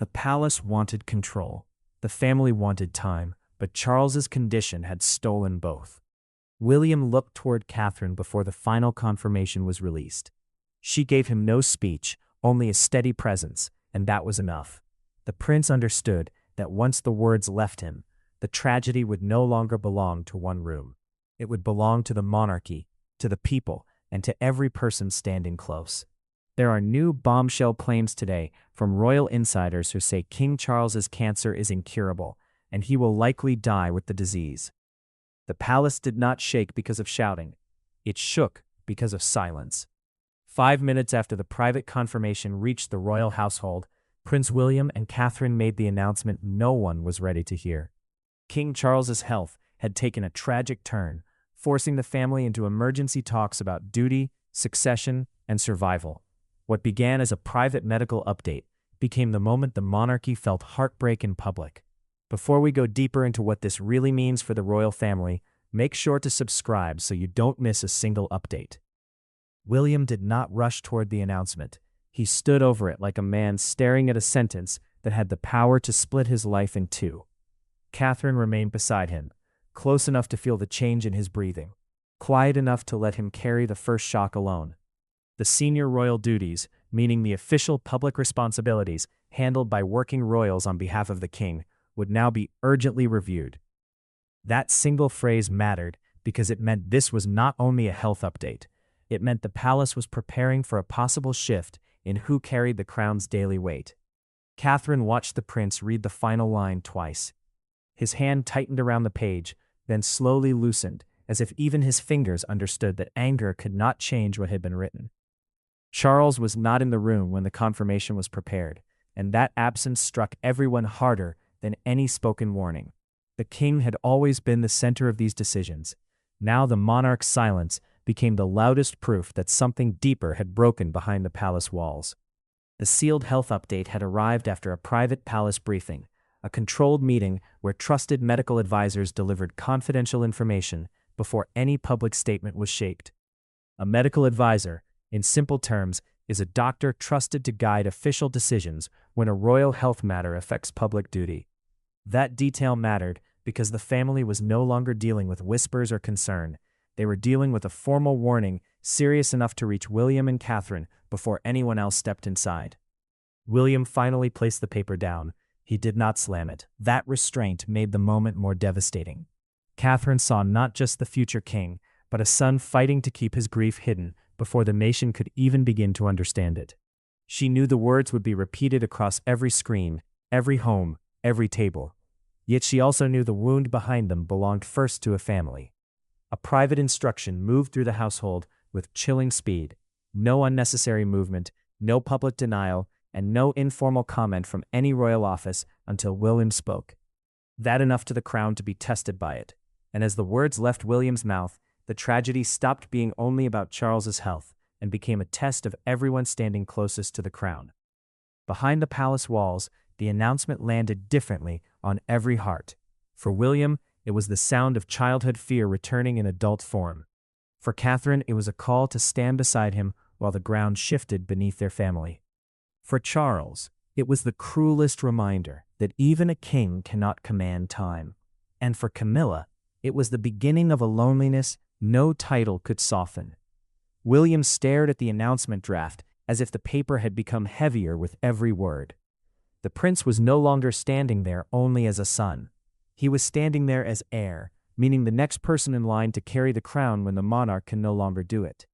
The palace wanted control. The family wanted time, but Charles's condition had stolen both. William looked toward Catherine before the final confirmation was released. She gave him no speech, only a steady presence, and that was enough. The prince understood that once the words left him, the tragedy would no longer belong to one room. It would belong to the monarchy, to the people, and to every person standing close. There are new bombshell claims today from royal insiders who say King Charles's cancer is incurable, and he will likely die with the disease. The palace did not shake because of shouting. It shook because of silence. 5 minutes after the private confirmation reached the royal household, Prince William and Catherine made the announcement no one was ready to hear. King Charles's health had taken a tragic turn, forcing the family into emergency talks about duty, succession, and survival. What began as a private medical update became the moment the monarchy felt heartbreak in public. Before we go deeper into what this really means for the royal family, make sure to subscribe so you don't miss a single update. William did not rush toward the announcement. He stood over it like a man staring at a sentence that had the power to split his life in two. Catherine remained beside him, close enough to feel the change in his breathing, quiet enough to let him carry the first shock alone. The senior royal duties, meaning the official public responsibilities handled by working royals on behalf of the king, would now be urgently reviewed. That single phrase mattered because it meant this was not only a health update. It meant the palace was preparing for a possible shift in who carried the crown's daily weight. Catherine watched the prince read the final line twice. His hand tightened around the page, then slowly loosened, as if even his fingers understood that anger could not change what had been written. Charles was not in the room when the confirmation was prepared, and that absence struck everyone harder than any spoken warning. The king had always been the center of these decisions. Now the monarch's silence became the loudest proof that something deeper had broken behind the palace walls. The sealed health update had arrived after a private palace briefing, a controlled meeting where trusted medical advisors delivered confidential information before any public statement was shaped. A medical advisor, in simple terms, is a doctor trusted to guide official decisions when a royal health matter affects public duty. That detail mattered because the family was no longer dealing with whispers or concern. They were dealing with a formal warning serious enough to reach William and Catherine before anyone else stepped inside. William finally placed the paper down. He did not slam it. That restraint made the moment more devastating. Catherine saw not just the future king, but a son fighting to keep his grief hidden before the nation could even begin to understand it. She knew the words would be repeated across every screen, every home, every table. Yet she also knew the wound behind them belonged first to a family. A private instruction moved through the household with chilling speed. No unnecessary movement, no public denial, and no informal comment from any royal office until William spoke. That enough to the crown to be tested by it. And as the words left William's mouth, the tragedy stopped being only about Charles's health and became a test of everyone standing closest to the crown. Behind the palace walls, the announcement landed differently on every heart. For William, it was the sound of childhood fear returning in adult form. For Catherine, it was a call to stand beside him while the ground shifted beneath their family. For Charles, it was the cruelest reminder that even a king cannot command time. And for Camilla, it was the beginning of a loneliness no title could soften. William stared at the announcement draft as if the paper had become heavier with every word. The prince was no longer standing there only as a son. He was standing there as heir, meaning the next person in line to carry the crown when the monarch can no longer do it.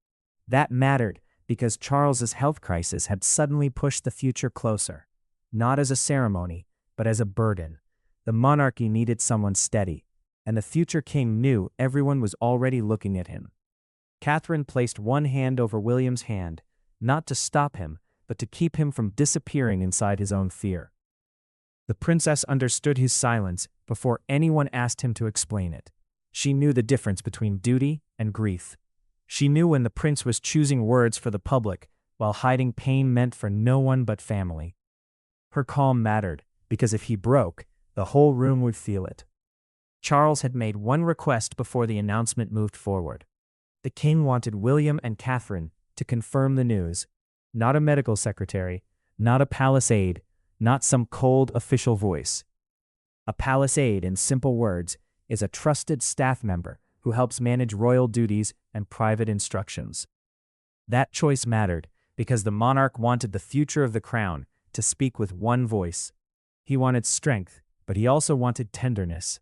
That mattered because Charles's health crisis had suddenly pushed the future closer, not as a ceremony, but as a burden. The monarchy needed someone steady, and the future king knew everyone was already looking at him. Catherine placed one hand over William's hand, not to stop him, but to keep him from disappearing inside his own fear. The princess understood his silence before anyone asked him to explain it. She knew the difference between duty and grief. She knew when the prince was choosing words for the public, while hiding pain meant for no one but family. Her calm mattered, because if he broke, the whole room would feel it. Charles had made one request before the announcement moved forward. The king wanted William and Catherine to confirm the news. Not a medical secretary, not a palace aide, not some cold official voice. A palace aide, in simple words, is a trusted staff member who helps manage royal duties and private instructions. That choice mattered because the monarch wanted the future of the crown to speak with one voice. He wanted strength, but he also wanted tenderness.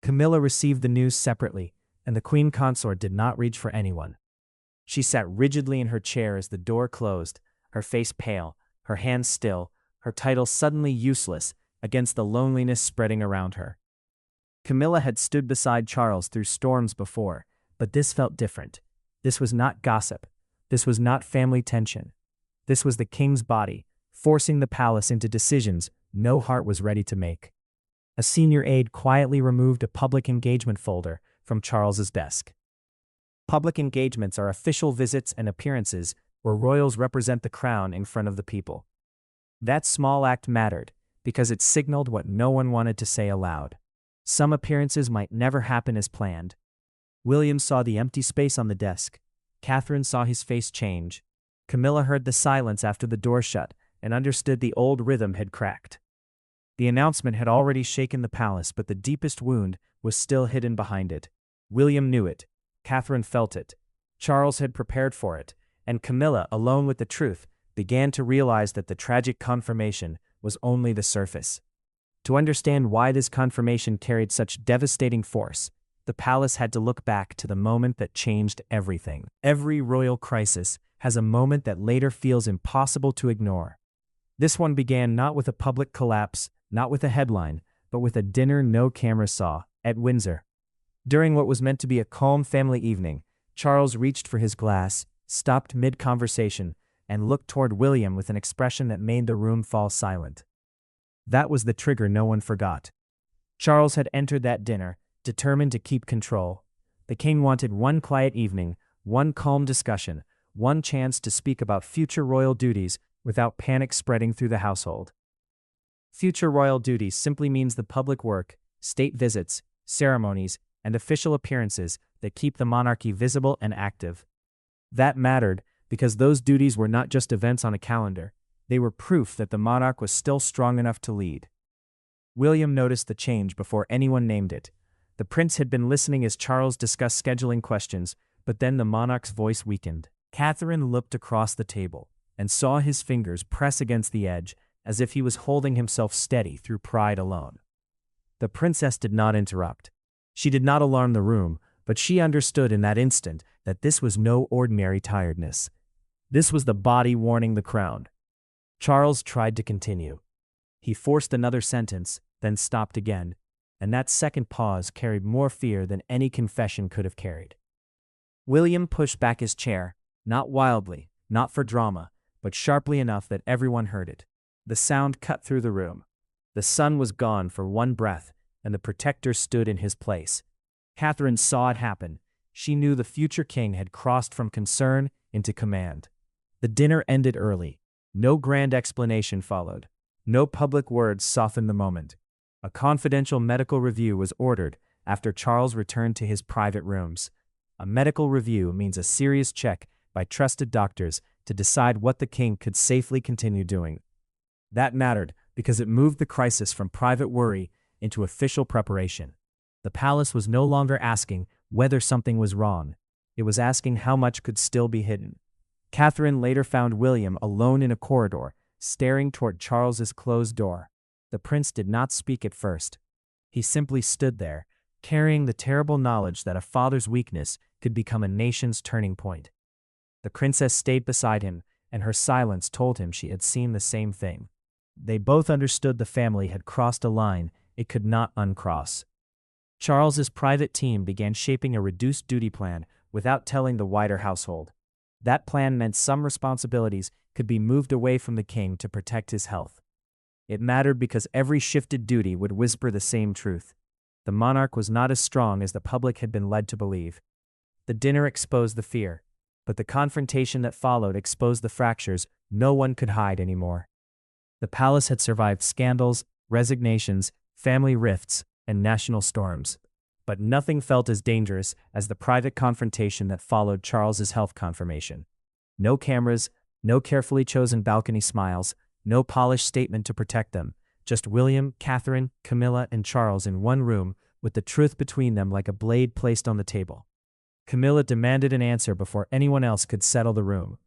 Camilla received the news separately, and the queen consort did not reach for anyone. She sat rigidly in her chair as the door closed, her face pale, her hands still, her title suddenly useless against the loneliness spreading around her. Camilla had stood beside Charles through storms before, but this felt different. This was not gossip. This was not family tension. This was the king's body, forcing the palace into decisions no heart was ready to make. A senior aide quietly removed a public engagement folder from Charles's desk. Public engagements are official visits and appearances where royals represent the crown in front of the people. That small act mattered because it signaled what no one wanted to say aloud. Some appearances might never happen as planned. William saw the empty space on the desk. Catherine saw his face change. Camilla heard the silence after the door shut and understood the old rhythm had cracked. The announcement had already shaken the palace, but the deepest wound was still hidden behind it. William knew it. Catherine felt it. Charles had prepared for it, and Camilla, alone with the truth, began to realize that the tragic confirmation was only the surface. To understand why this confirmation carried such devastating force, the palace had to look back to the moment that changed everything. Every royal crisis has a moment that later feels impossible to ignore. This one began not with a public collapse, not with a headline, but with a dinner no camera saw at Windsor. During what was meant to be a calm family evening, Charles reached for his glass, stopped mid-conversation, and looked toward William with an expression that made the room fall silent. That was the trigger no one forgot. Charles had entered that dinner, determined to keep control. The king wanted one quiet evening, one calm discussion, one chance to speak about future royal duties without panic spreading through the household. Future royal duties simply means the public work, state visits, ceremonies, and official appearances that keep the monarchy visible and active. That mattered because those duties were not just events on a calendar. They were proof that the monarch was still strong enough to lead. William noticed the change before anyone named it. The prince had been listening as Charles discussed scheduling questions, but then the monarch's voice weakened. Catherine looked across the table and saw his fingers press against the edge as if he was holding himself steady through pride alone. The princess did not interrupt. She did not alarm the room, but she understood in that instant that this was no ordinary tiredness. This was the body warning the crown. Charles tried to continue. He forced another sentence, then stopped again, and that second pause carried more fear than any confession could have carried. William pushed back his chair, not wildly, not for drama, but sharply enough that everyone heard it. The sound cut through the room. The sun was gone for one breath, and the protector stood in his place. Catherine saw it happen. She knew the future king had crossed from concern into command. The dinner ended early. No grand explanation followed. No public words softened the moment. A confidential medical review was ordered after Charles returned to his private rooms. A medical review means a serious check by trusted doctors to decide what the king could safely continue doing. That mattered because it moved the crisis from private worry into official preparation. The palace was no longer asking whether something was wrong. It was asking how much could still be hidden. Catherine later found William alone in a corridor, staring toward Charles's closed door. The prince did not speak at first. He simply stood there, carrying the terrible knowledge that a father's weakness could become a nation's turning point. The princess stayed beside him, and her silence told him she had seen the same thing. They both understood the family had crossed a line it could not uncross. Charles's private team began shaping a reduced duty plan without telling the wider household. That plan meant some responsibilities could be moved away from the king to protect his health. It mattered because every shifted duty would whisper the same truth. The monarch was not as strong as the public had been led to believe. The dinner exposed the fear, but the confrontation that followed exposed the fractures no one could hide anymore. The palace had survived scandals, resignations, family rifts, and national storms. But nothing felt as dangerous as the private confrontation that followed Charles's health confirmation. No cameras, no carefully chosen balcony smiles, No polished statement to protect them, just William, Catherine, Camilla, and Charles in one room, with the truth between them like a blade placed on the table. Camilla demanded an answer before anyone else could settle the room.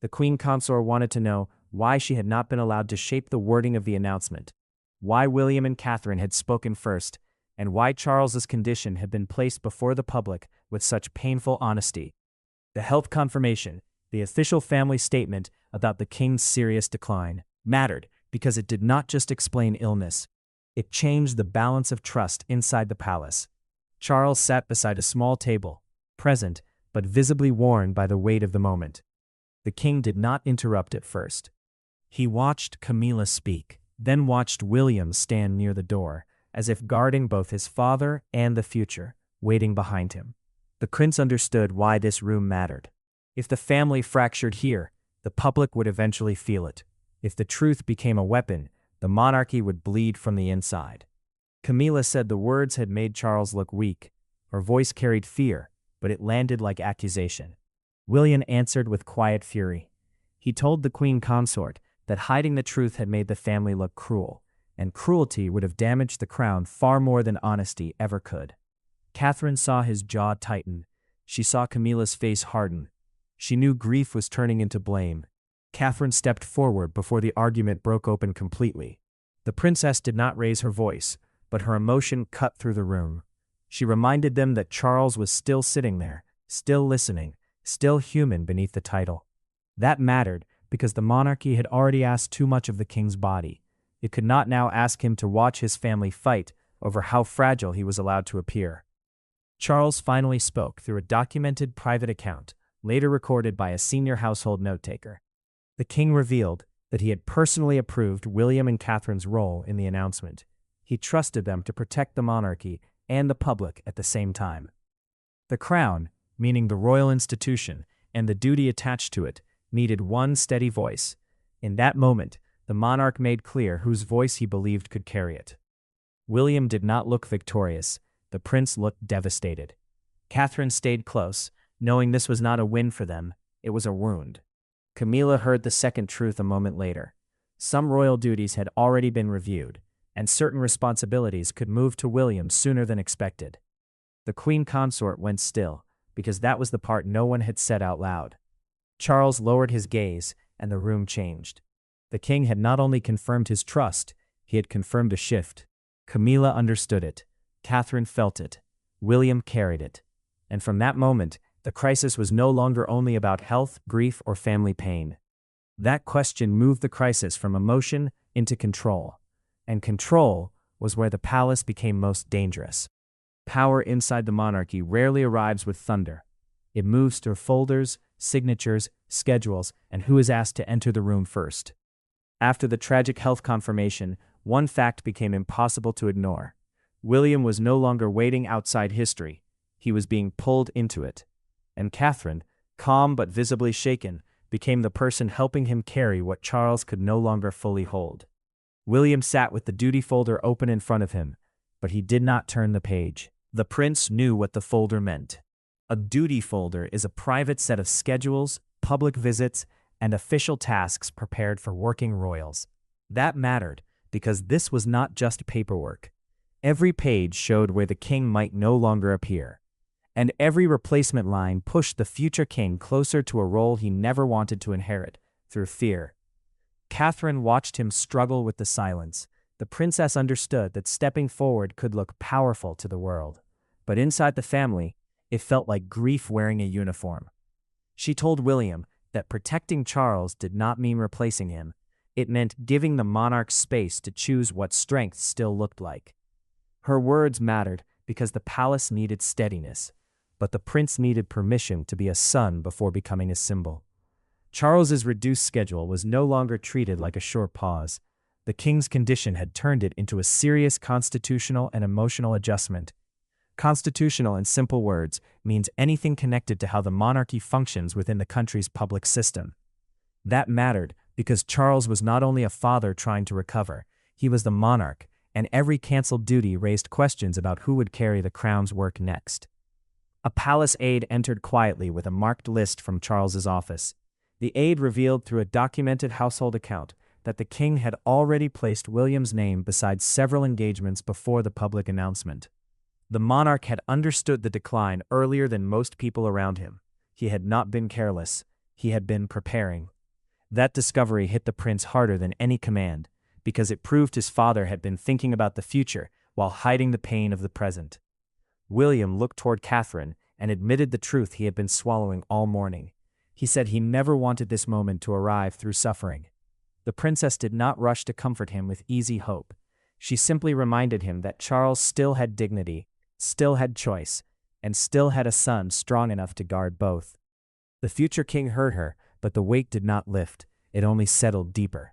The queen consort wanted to know why she had not been allowed to shape the wording of the announcement, why William and Catherine had spoken first, and why Charles's condition had been placed before the public with such painful honesty. The health confirmation, the official family statement about the king's serious decline, mattered because it did not just explain illness. It changed the balance of trust inside the palace. Charles sat beside a small table, present, but visibly worn by the weight of the moment. The king did not interrupt at first. He watched Camilla speak, then watched William stand near the door, as if guarding both his father and the future, waiting behind him. The prince understood why this room mattered. If the family fractured here, the public would eventually feel it. If the truth became a weapon, the monarchy would bleed from the inside. Camilla said the words had made Charles look weak. Her voice carried fear, but it landed like accusation. William answered with quiet fury. He told the queen consort that hiding the truth had made the family look cruel, and cruelty would have damaged the crown far more than honesty ever could. Catherine saw his jaw tighten. She saw Camilla's face harden. She knew grief was turning into blame. Catherine stepped forward before the argument broke open completely. The princess did not raise her voice, but her emotion cut through the room. She reminded them that Charles was still sitting there, still listening, still human beneath the title. That mattered because the monarchy had already asked too much of the king's body. It could not now ask him to watch his family fight over how fragile he was allowed to appear. Charles finally spoke through a documented private account, later recorded by a senior household note-taker. The king revealed that he had personally approved William and Catherine's role in the announcement. He trusted them to protect the monarchy and the public at the same time. The crown, meaning the royal institution, and the duty attached to it, needed one steady voice. In that moment, the monarch made clear whose voice he believed could carry it. William did not look victorious. The prince looked devastated. Catherine stayed close, knowing this was not a win for them, it was a wound. Camilla heard the second truth a moment later. Some royal duties had already been reviewed, and certain responsibilities could move to William sooner than expected. The queen consort went still, because that was the part no one had said out loud. Charles lowered his gaze, and the room changed. The king had not only confirmed his trust, he had confirmed a shift. Camilla understood it. Catherine felt it. William carried it. And from that moment, the crisis was no longer only about health, grief, or family pain. That question moved the crisis from emotion into control. And control was where the palace became most dangerous. Power inside the monarchy rarely arrives with thunder. It moves through folders, signatures, schedules, and who is asked to enter the room first. After the tragic health confirmation, one fact became impossible to ignore. William was no longer waiting outside history. He was being pulled into it. And Catherine, calm but visibly shaken, became the person helping him carry what Charles could no longer fully hold. William sat with the duty folder open in front of him, but he did not turn the page. The prince knew what the folder meant. A duty folder is a private set of schedules, public visits, and official tasks prepared for working royals. That mattered because this was not just paperwork. Every page showed where the king might no longer appear, and every replacement line pushed the future king closer to a role he never wanted to inherit, through fear. Catherine watched him struggle with the silence. The princess understood that stepping forward could look powerful to the world, but inside the family, it felt like grief wearing a uniform. She told William that protecting Charles did not mean replacing him. It meant giving the monarch space to choose what strength still looked like. Her words mattered because the palace needed steadiness, but the prince needed permission to be a son before becoming a symbol. Charles's reduced schedule was no longer treated like a short pause. The king's condition had turned it into a serious constitutional and emotional adjustment. Constitutional, in simple words, means anything connected to how the monarchy functions within the country's public system. That mattered because Charles was not only a father trying to recover, he was the monarch, and every cancelled duty raised questions about who would carry the crown's work next. A palace aide entered quietly with a marked list from Charles's office. The aide revealed through a documented household account that the king had already placed William's name beside several engagements before the public announcement. The monarch had understood the decline earlier than most people around him. He had not been careless. He had been preparing. That discovery hit the prince harder than any command, because it proved his father had been thinking about the future while hiding the pain of the present. William looked toward Catherine and admitted the truth he had been swallowing all morning. He said he never wanted this moment to arrive through suffering. The princess did not rush to comfort him with easy hope. She simply reminded him that Charles still had dignity, still had choice, and still had a son strong enough to guard both. The future king heard her, but the weight did not lift, it only settled deeper.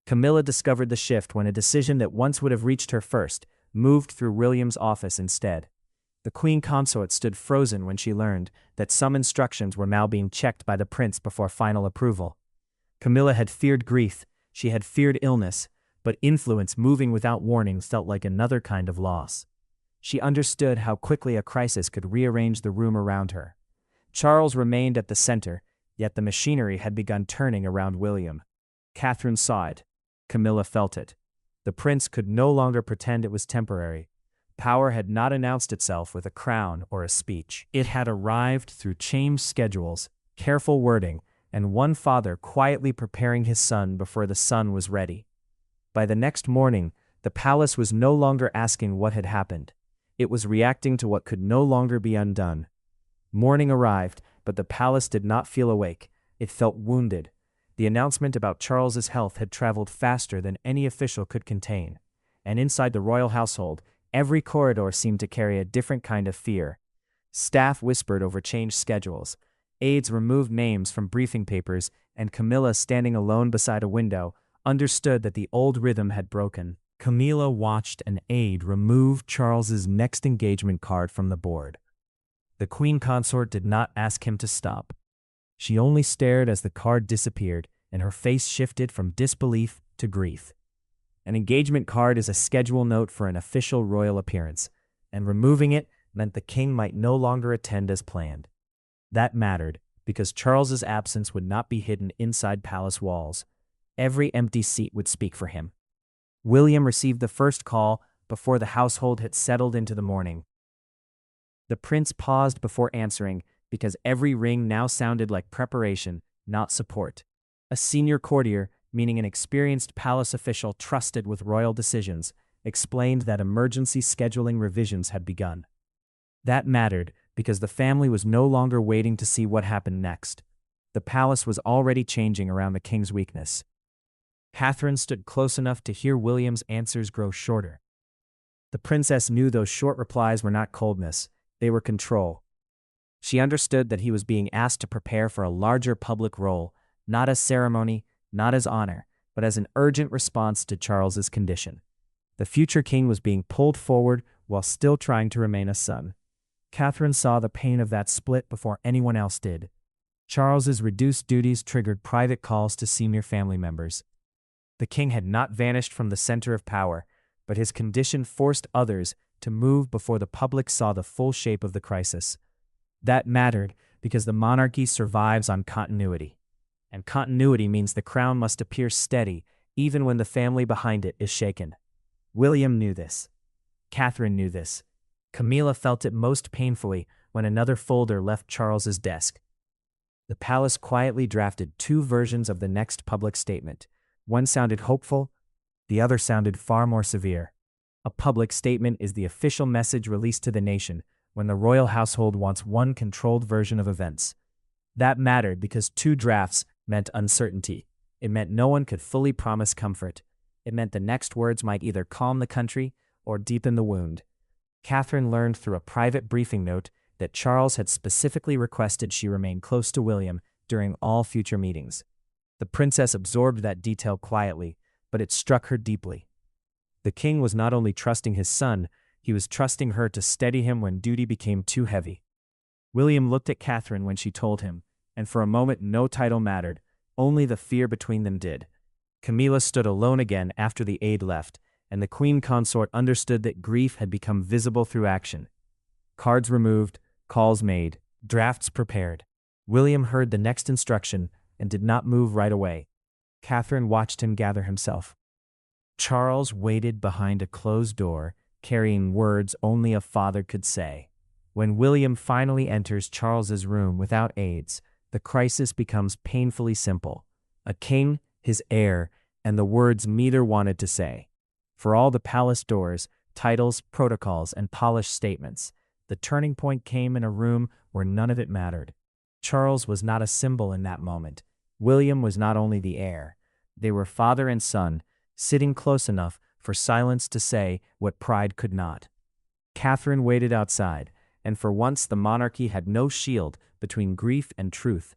Camilla discovered the shift when a decision that once would have reached her first moved through William's office instead. The queen consort stood frozen when she learned that some instructions were now being checked by the prince before final approval. Camilla had feared grief, she had feared illness, but influence moving without warning felt like another kind of loss. She understood how quickly a crisis could rearrange the room around her. Charles remained at the center, yet the machinery had begun turning around William. Catherine saw it. Camilla felt it. The prince could no longer pretend it was temporary. Power had not announced itself with a crown or a speech. It had arrived through changed schedules, careful wording, and one father quietly preparing his son before the son was ready. By the next morning, the palace was no longer asking what had happened. It was reacting to what could no longer be undone. Morning arrived, but the palace did not feel awake. It felt wounded. The announcement about Charles's health had traveled faster than any official could contain, and inside the royal household, every corridor seemed to carry a different kind of fear. Staff whispered over changed schedules. Aides removed names from briefing papers, and Camilla, standing alone beside a window, understood that the old rhythm had broken. Camilla watched an aide remove Charles's next engagement card from the board. The queen consort did not ask him to stop. She only stared as the card disappeared, and her face shifted from disbelief to grief. An engagement card is a schedule note for an official royal appearance, and removing it meant the king might no longer attend as planned. That mattered, because Charles's absence would not be hidden inside palace walls. Every empty seat would speak for him. William received the first call before the household had settled into the morning. The prince paused before answering, because every ring now sounded like preparation, not support. A senior courtier, meaning an experienced palace official trusted with royal decisions, explained that emergency scheduling revisions had begun. That mattered, because the family was no longer waiting to see what happened next. The palace was already changing around the king's weakness. Catherine stood close enough to hear William's answers grow shorter. The princess knew those short replies were not coldness, they were control. She understood that he was being asked to prepare for a larger public role, not as ceremony, not as honor, but as an urgent response to Charles's condition. The future king was being pulled forward while still trying to remain a son. Catherine saw the pain of that split before anyone else did. Charles's reduced duties triggered private calls to senior family members. The king had not vanished from the center of power, but his condition forced others to move before the public saw the full shape of the crisis. That mattered because the monarchy survives on continuity. And continuity means the crown must appear steady even when the family behind it is shaken. William knew this. Catherine knew this. Camilla felt it most painfully when another folder left Charles's desk. The palace quietly drafted two versions of the next public statement. One sounded hopeful, the other sounded far more severe. A public statement is the official message released to the nation when the royal household wants one controlled version of events. That mattered because two drafts meant uncertainty. It meant no one could fully promise comfort. It meant the next words might either calm the country or deepen the wound. Catherine learned through a private briefing note that Charles had specifically requested she remain close to William during all future meetings. The princess absorbed that detail quietly, but it struck her deeply. The king was not only trusting his son, he was trusting her to steady him when duty became too heavy. William looked at Catherine when she told him, and for a moment no title mattered, only the fear between them did. Camilla stood alone again after the aide left, and the queen consort understood that grief had become visible through action. Cards removed, calls made, drafts prepared. William heard the next instruction and did not move right away. Catherine watched him gather himself. Charles waited behind a closed door, carrying words only a father could say. When William finally enters Charles's room without aids, the crisis becomes painfully simple. A king, his heir, and the words neither wanted to say. For all the palace doors, titles, protocols, and polished statements, the turning point came in a room where none of it mattered. Charles was not a symbol in that moment. William was not only the heir. They were father and son, sitting close enough for silence to say what pride could not. Catherine waited outside, and for once the monarchy had no shield between grief and truth.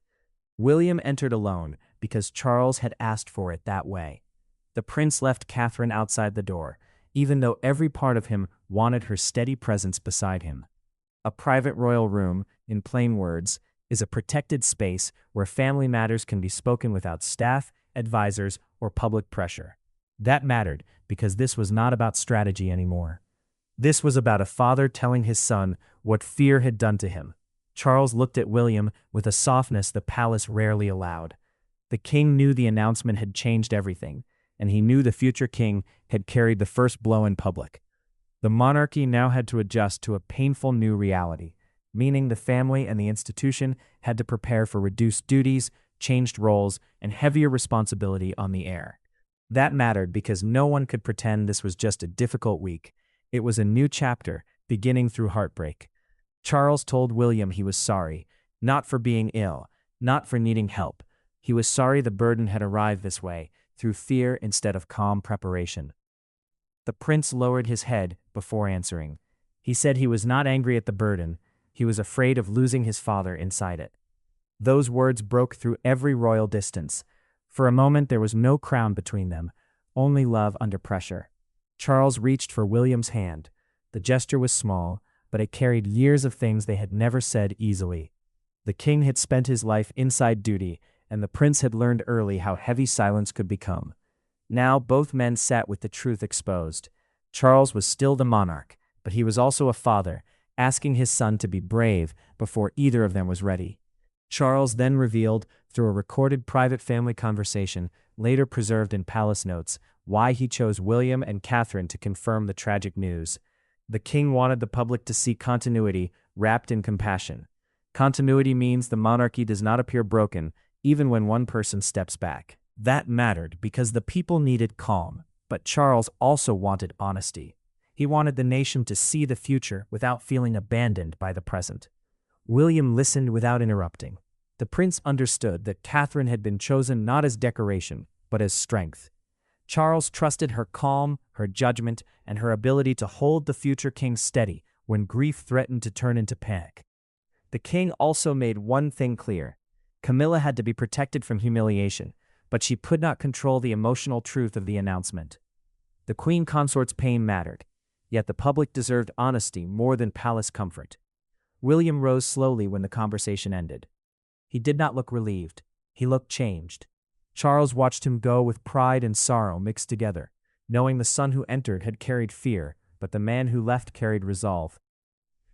William entered alone because Charles had asked for it that way. The prince left Catherine outside the door, even though every part of him wanted her steady presence beside him. A private royal room, in plain words, is a protected space where family matters can be spoken without staff, advisors, or public pressure. That mattered because this was not about strategy anymore. This was about a father telling his son what fear had done to him. Charles looked at William with a softness the palace rarely allowed. The king knew the announcement had changed everything, and he knew the future king had carried the first blow in public. The monarchy now had to adjust to a painful new reality, meaning the family and the institution had to prepare for reduced duties, changed roles, and heavier responsibility on the heir. That mattered because no one could pretend this was just a difficult week. It was a new chapter, beginning through heartbreak. Charles told William he was sorry, not for being ill, not for needing help. He was sorry the burden had arrived this way, through fear instead of calm preparation. The prince lowered his head before answering. He said he was not angry at the burden, he was afraid of losing his father inside it. Those words broke through every royal distance. For a moment there was no crown between them, only love under pressure. Charles reached for William's hand. The gesture was small, but it carried years of things they had never said easily. The king had spent his life inside duty, and the prince had learned early how heavy silence could become. Now both men sat with the truth exposed. Charles was still the monarch, but he was also a father, asking his son to be brave before either of them was ready. Charles then revealed, through a recorded private family conversation, later preserved in palace notes, why he chose William and Catherine to confirm the tragic news. The king wanted the public to see continuity wrapped in compassion. Continuity means the monarchy does not appear broken, even when one person steps back. That mattered because the people needed calm, but Charles also wanted honesty. He wanted the nation to see the future without feeling abandoned by the present. William listened without interrupting. The prince understood that Catherine had been chosen not as decoration, but as strength. Charles trusted her calm, her judgment, and her ability to hold the future king steady when grief threatened to turn into panic. The king also made one thing clear. Camilla had to be protected from humiliation, but she could not control the emotional truth of the announcement. The queen consort's pain mattered, yet the public deserved honesty more than palace comfort. William rose slowly when the conversation ended. He did not look relieved. He looked changed. Charles watched him go with pride and sorrow mixed together, knowing the son who entered had carried fear, but the man who left carried resolve.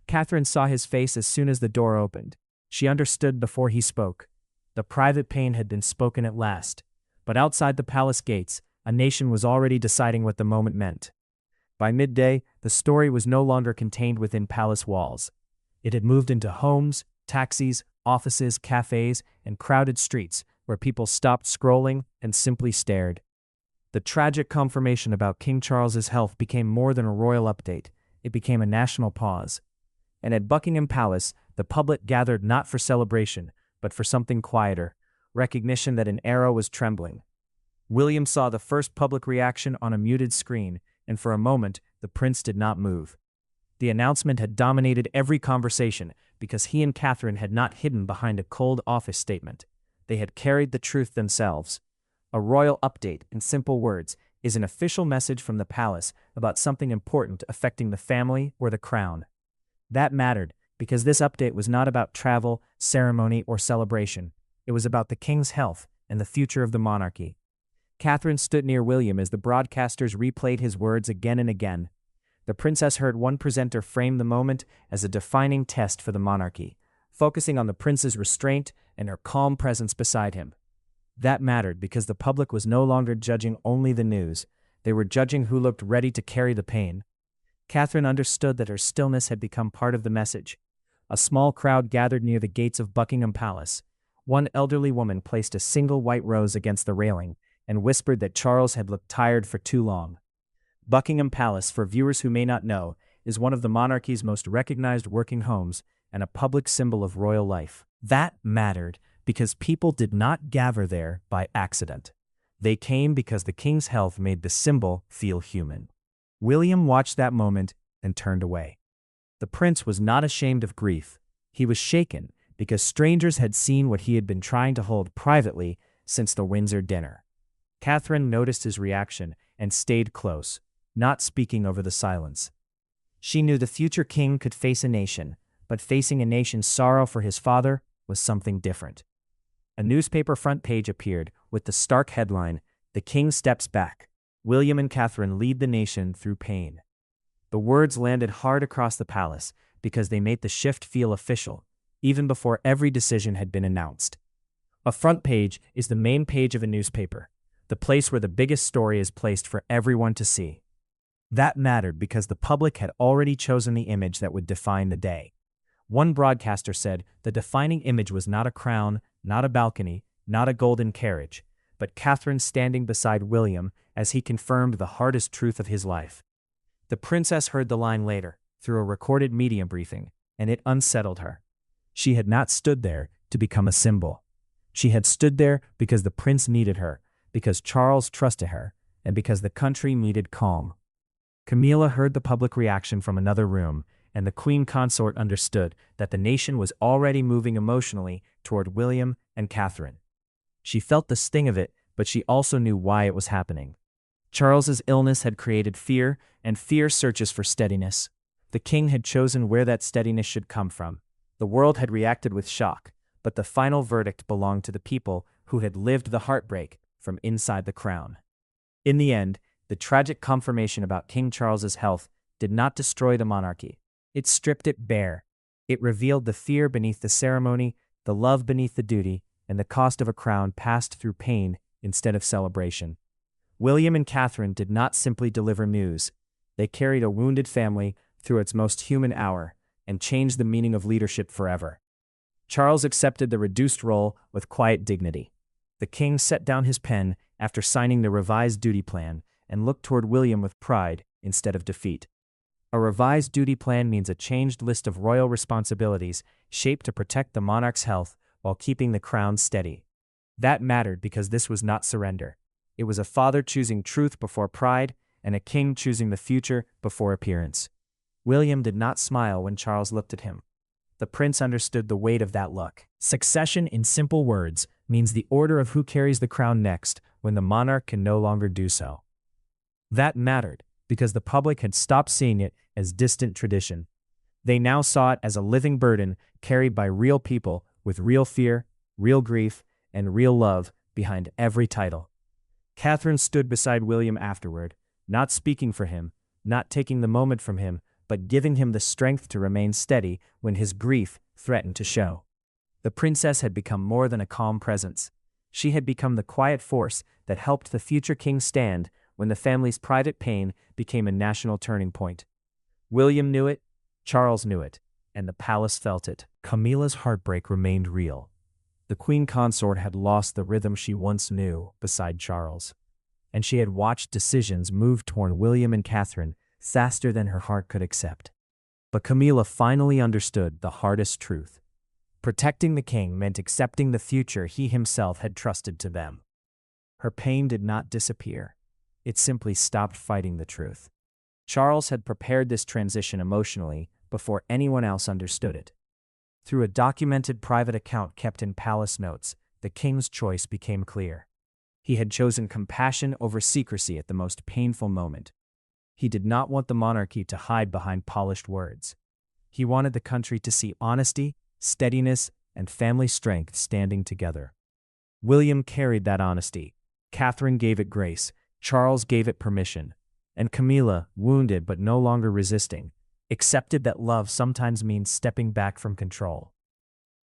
Catherine saw his face as soon as the door opened. She understood before he spoke. The private pain had been spoken at last, but outside the palace gates, a nation was already deciding what the moment meant. By midday, the story was no longer contained within palace walls. It had moved into homes, taxis, offices, cafes, and crowded streets where people stopped scrolling and simply stared. The tragic confirmation about King Charles's health became more than a royal update. It became a national pause. And at Buckingham Palace, the public gathered not for celebration, but for something quieter, recognition that an era was trembling. William saw the first public reaction on a muted screen, and for a moment, the prince did not move. The announcement had dominated every conversation because he and Catherine had not hidden behind a cold office statement. They had carried the truth themselves. A royal update, in simple words, is an official message from the palace about something important affecting the family or the crown. That mattered because this update was not about travel, ceremony, or celebration. It was about the king's health and the future of the monarchy. Catherine stood near William as the broadcasters replayed his words again and again. The princess heard one presenter frame the moment as a defining test for the monarchy, focusing on the prince's restraint and her calm presence beside him. That mattered because the public was no longer judging only the news, they were judging who looked ready to carry the pain. Catherine understood that her stillness had become part of the message. A small crowd gathered near the gates of Buckingham Palace. One elderly woman placed a single white rose against the railing and whispered that Charles had looked tired for too long. Buckingham Palace, for viewers who may not know, is one of the monarchy's most recognized working homes and a public symbol of royal life. That mattered because people did not gather there by accident. They came because the king's health made the symbol feel human. William watched that moment and turned away. The prince was not ashamed of grief. He was shaken because strangers had seen what he had been trying to hold privately since the Windsor dinner. Catherine noticed his reaction and stayed close, not speaking over the silence. She knew the future king could face a nation, but facing a nation's sorrow for his father was something different. A newspaper front page appeared with the stark headline, "The King Steps Back. William and Catherine lead the nation through pain." The words landed hard across the palace because they made the shift feel official, even before every decision had been announced. A front page is the main page of a newspaper, the place where the biggest story is placed for everyone to see. That mattered because the public had already chosen the image that would define the day. One broadcaster said the defining image was not a crown, not a balcony, not a golden carriage, but Catherine standing beside William as he confirmed the hardest truth of his life. The princess heard the line later, through a recorded media briefing, and it unsettled her. She had not stood there to become a symbol. She had stood there because the prince needed her, because Charles trusted her, and because the country needed calm. Camilla heard the public reaction from another room, and the queen consort understood that the nation was already moving emotionally toward William and Catherine. She felt the sting of it, but she also knew why it was happening. Charles's illness had created fear, and fear searches for steadiness. The king had chosen where that steadiness should come from. The world had reacted with shock, but the final verdict belonged to the people who had lived the heartbreak from inside the crown. In the end, the tragic confirmation about King Charles's health did not destroy the monarchy. It stripped it bare. It revealed the fear beneath the ceremony, the love beneath the duty, and the cost of a crown passed through pain instead of celebration. William and Catherine did not simply deliver news. They carried a wounded family through its most human hour and changed the meaning of leadership forever. Charles accepted the reduced role with quiet dignity. The king set down his pen after signing the revised duty plan and looked toward William with pride instead of defeat. A revised duty plan means a changed list of royal responsibilities shaped to protect the monarch's health while keeping the crown steady. That mattered because this was not surrender. It was a father choosing truth before pride and a king choosing the future before appearance. William did not smile when Charles looked at him. The prince understood the weight of that look. Succession, in simple words, means the order of who carries the crown next when the monarch can no longer do so. That mattered because the public had stopped seeing it as distant tradition. They now saw it as a living burden carried by real people with real fear, real grief, and real love behind every title. Catherine stood beside William afterward, not speaking for him, not taking the moment from him, but giving him the strength to remain steady when his grief threatened to show. The princess had become more than a calm presence. She had become the quiet force that helped the future king stand when the family's private pain became a national turning point. William knew it, Charles knew it, and the palace felt it. Camilla's heartbreak remained real. The queen consort had lost the rhythm she once knew beside Charles, and she had watched decisions move toward William and Catherine faster than her heart could accept. But Camilla finally understood the hardest truth. Protecting the king meant accepting the future he himself had trusted to them. Her pain did not disappear. It simply stopped fighting the truth. Charles had prepared this transition emotionally before anyone else understood it. Through a documented private account kept in palace notes, the king's choice became clear. He had chosen compassion over secrecy at the most painful moment. He did not want the monarchy to hide behind polished words. He wanted the country to see honesty, steadiness, and family strength standing together. William carried that honesty. Catherine gave it grace. Charles gave it permission. And Camilla, wounded but no longer resisting, accepted that love sometimes means stepping back from control.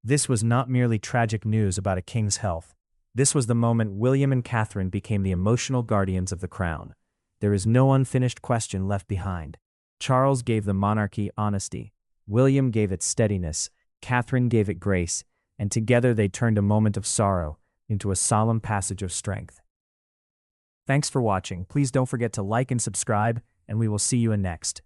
This was not merely tragic news about a king's health. This was the moment William and Catherine became the emotional guardians of the crown. There is no unfinished question left behind. Charles gave the monarchy honesty. William gave it steadiness. Catherine gave it grace, and together they turned a moment of sorrow into a solemn passage of strength. Thanks for watching. Please don't forget to like and subscribe, and we will see you in next.